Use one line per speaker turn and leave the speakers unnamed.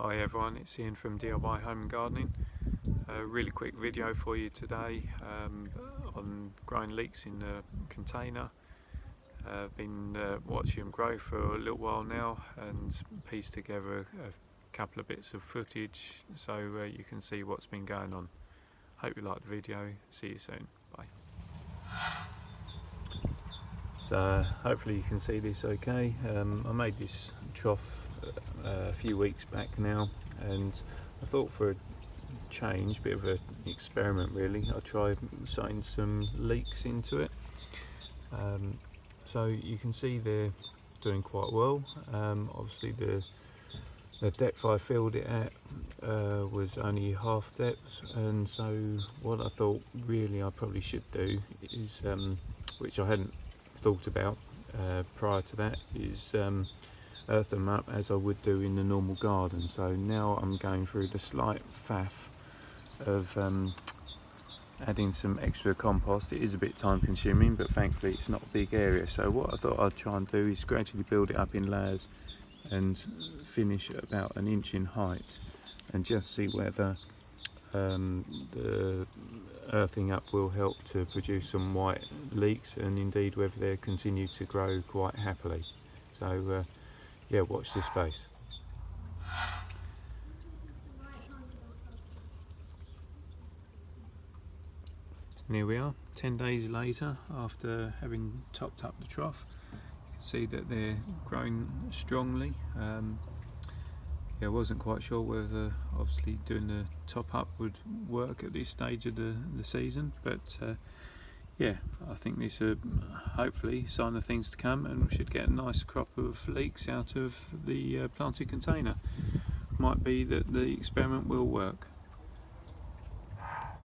Hi everyone, it's Ian from DIY Home and Gardening. A really quick video for you today on growing leeks in a container. I've been watching them grow for a little while now and pieced together a couple of bits of footage so you can see what's been going on. Hope you like the video. See you soon. Bye. So hopefully you can see this okay. I made this trough a few weeks back now, and I thought for a change, bit of an experiment really, I'll try sowing some leeks into it. So you can see they're doing quite well. Obviously the depth I filled it at was only half depth, and so what I thought really I probably should do is, which I hadn't thought about prior to that, is earth them up as I would do in the normal garden. So now I'm going through the slight faff of adding some extra compost. It is a bit time consuming, but thankfully it's not a big area. So what I thought I'd try and do is gradually build it up in layers and finish at about 1 inch in height, and just see whether the earthing up will help to produce some white leeks, and indeed whether they continue to grow quite happily. So yeah, watch this space. And here we are, 10 days later after having topped up the trough. You can see that they're growing strongly. Yeah, I wasn't quite sure whether obviously doing the top up would work at this stage of the season, but yeah, I think this is hopefully a sign of things to come, and we should get a nice crop of leeks out of the planted container. Might be that the experiment will work.